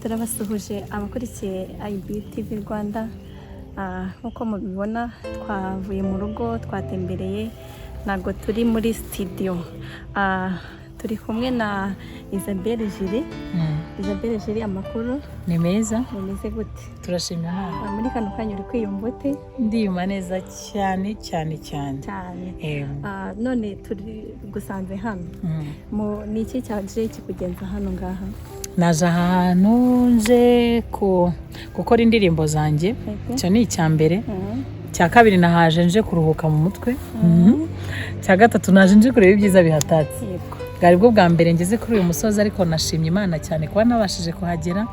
turabasuhuje abakurikiye IBTV Rwanda. Nkuko mubibona twavuye mu rugo twatembereye, ntago turi muri studio. Turi kumwe na Isabelle Jiri. Isabelle Jiri, amakuru ni meza? Mumeze gute? Turashimira. Muri kano kanya uri kwiyumva ute? Ndiyumva neza cyane. None turi gusanze hano. Ni iki cyaje kikugenza hano ngaha? Naje ahantu nje gukora indirimbo zanjye. Cyo ni icyambere. Cya kabiri nahaje nje kuruhuka mu mutwe. Cya gatatu naje nje kureba ibyiza bihatatse. Bwari bwo bwa mbere ngeze kuri uyu musozi, ariko nashimye Imana cyane kuba nabashije kuhagera,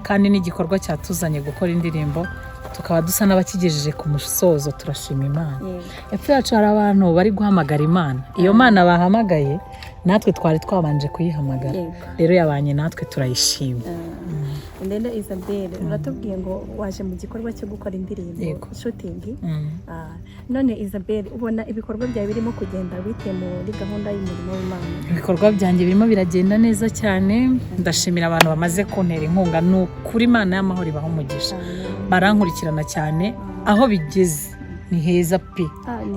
kandi n'igikorwa cyatuzanye gukora indirimbo tukaba dusa n'abakigejeje ku musozo. Turashima Imana. Epfo yacu hari abantu bari guhamagara Imana. Iyo Mana bahamagaye natwe twari twabanje kuyihamagara, rero yabanye natwe turayishima. Ndende Isabelle, uratubwiye ngo waje mu gikorwa cyo gukora indirimbo shooting. None Isabelle, ubona ibikorwa byawe birimo kugenda bite muri gahunda y'umurimo w'Imana? Ibikorwa byanjye birimo biragenda neza cyane. Ndashimira abantu bamaze kuntera inkunga. Ni ukuri Imana y'amahoro ibaha umugisha. Barankurikirana cyane, aho bigeze ni heza pe.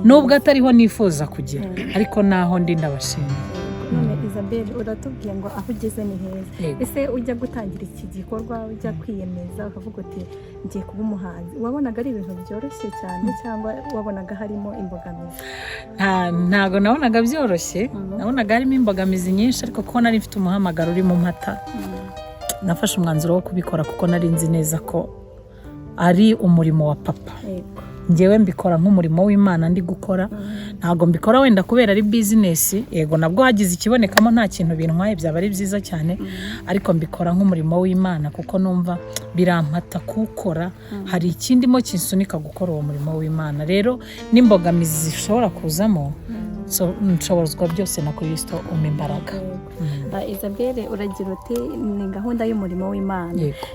Nubwo atariho nifuza kugera, ariko naho ndi ndabashimira. None Isabelle, uratubwiye ngo aho ugeze ni heza. Ese ujya gutangira iki gikorwa, ujya kwiyemeza ukavuga uti ngiye kuba umuhanzi, wabonaga ari ibintu byoroshye cyane cyangwa wabonaga harimo imbogamizi? Ntago nabonaga byoroshye, nabonaga harimo imbogamizi nyinshi, ariko kuko nari mfite umuhamagaro uri mu mpata, nafashe umwanzuro wo kubikora kuko nari nzi neza ko ari umurimo wa papa. Njyewe mbikora nk'umurimo w'Imana ndi gukora. Ntago mbikora wenda kubera ari business. Yego nabwo hagize ikibonekamo nta kintu bintwaye, byaba ari byiza cyane, ariko mbikora nk'umurimo w'Imana kuko numva birampata kuwukora. Hari ikindimo kinsunika gukora uwo murimo w'Imana. Rero n'imbogamizi zishobora kuzamo, nshobozwa byose na Kristo umpa imbaraga. Isabelle, uragira uti ni gahunda y'umurimo w'Imana.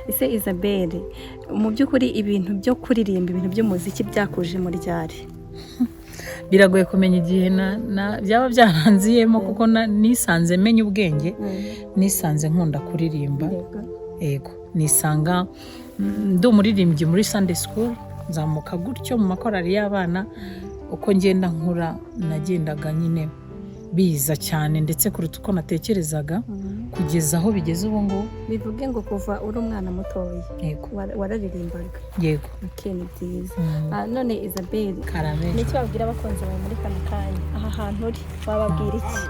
Ese Isabelle, mu by'ukuri ibintu byo kuririmba, ibintu by'umuziki byakuje muri ryari? Biragoye kumenya igihe byaba byaranziyemo, kuko nisanze menya ubwenge, nisanze nkunda kuririmba. Yego, nisanga ndi umuririmbyi muri Sunday School, nzamuka gutyo mu makorari y'abana. Uko ngenda nkura nagendaga nyine biza cyane, ndetse kuruta uko natekerezaga, kugeza aho bigeze ubu ngubu. Bivuge ngo kuva uri umwana mutoya wararirimbaga? Yego. Ni byiza. None Isabelle, n'icyo wabwira abakunzi bawe muri kano kanya? Aha hantu uri wababwira iki?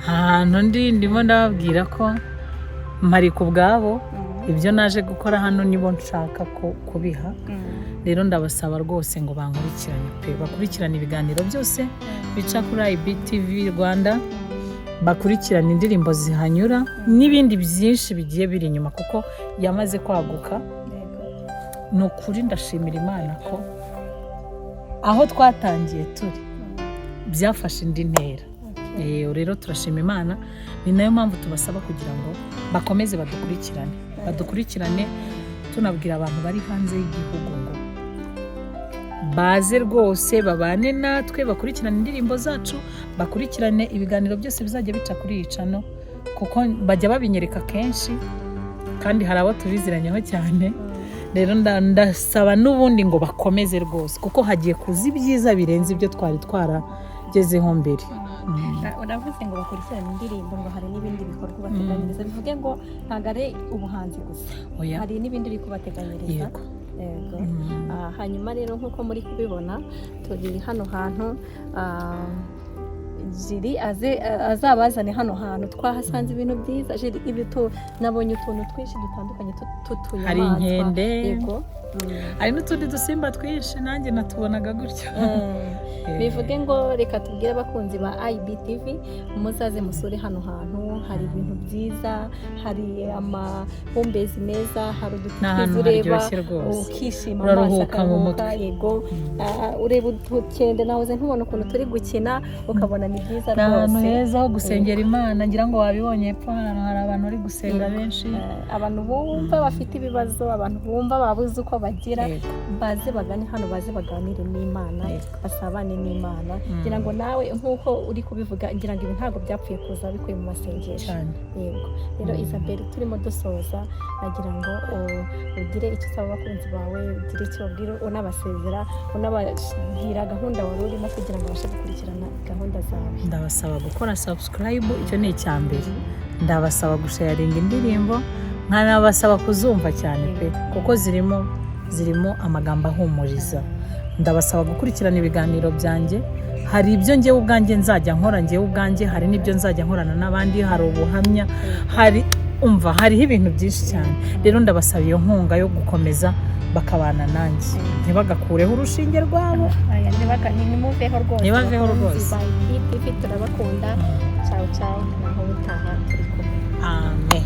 Ahantu ndimo ndababwira ko mpari ku bwabo. Ibyo naje gukora hano nibo nshaka kubiha. Rero ndabasaba rwose ngo bankurikirane pe, bakurikirane ibiganiro byose bica kuri IBTV Rwanda, bakurikirane indirimbo zihanyura n'ibindi byinshi bigiye biri inyuma, kuko yamaze kwaguka. Ni ukuri ndashimira Imana ko aho twatangiye turi byafashe indi ntera. Rero turashima Imana, ni nayo mpamvu tubasaba kugira ngo bakomeze badukurikirane, tunabwira abantu bari hanze y'igihugu ngo baze rwose babane natwe, bakurikirane indirimbo zacu, bakurikirane ibiganiro byose bizajya bica kuri iyi channel, kuko bajya babinyereka kenshi kandi hari abo tubiziranyeho cyane. Rero ndasaba n'ubundi ngo bakomeze rwose, kuko hagiye kuza ibyiza birenze ibyo twari twaragezeho mbere. Uravuze ngo bakurikirane indirimbo, ngo hari n'ibindi bikorwa bateganyiriza. Bivuge ngo ntabwo ari ubuhanzi gusa, hari n'ibindi biri kubateganyiriza. Hanyuma rero nk'uko muri kubibona, turi hano hantu Jiri azabazane hano hantu. Twahasanze ibintu byiza. Jiri, nabonye utuntu twinshi dutandukanye tutunyamaswa. Hari inkende, hari n'utundi dusimba twinshi nanjye natubonaga gutyo. Bivuge ngo reka tubwire abakunzi ba IBTV muzaze musure hano hantu. Hari ibintu byiza, hari amahumbezi meza, hari uduti ureba ukishima, uraruhuka mu mutwe. Yego, ureba udukende nahoze ntubona ukuntu turi gukina, ukabona ni byiza rwose. Ahantu heza ho gusengera Imana, ngira ngo wabibonye epfo hano hari abantu bari gusenga benshi. Abantu bumva bafite ibibazo, abantu bumva babuze uko bagira baze bagane hano baze baganire n'Imana basabane n'Imana ngira ngo nawe nk'uko uri kubivuga ngira ngo ibi ntabwo byapfuye kuza bikuye mu masengesho yego rero Isabelle turimo dusoza nagira ngo ugire icyo usaba abakunzi bawe ugire icyo babwira unabasezera unababwira gahunda wari urimo kugira ngo babashe gukurikirana gahunda zawe. Ndabasaba gukora subscribe, icyo ni icyambere. Ndabasaba gusharinga indirimbo, nkanabasaba kuzumva cyane pe kuko zirimo amagambo ahumuriza. Ndabasaba gukurikirana ibiganiro byanjye, hari ibyo njyewe ubwanjye nzajya nkora njyewe ubwanjye, hari n'ibyo nzajya nkorana n'abandi, hari ubuhamya, hariho ibintu byinshi cyane. Rero ndabasaba iyo nkunga yo gukomeza bakabana nanjye, ntibagakureho urushinge rwabo, nimuveho rwose. Turabakunda. Ciao ciao, naho utaha turi kumwe. Amen.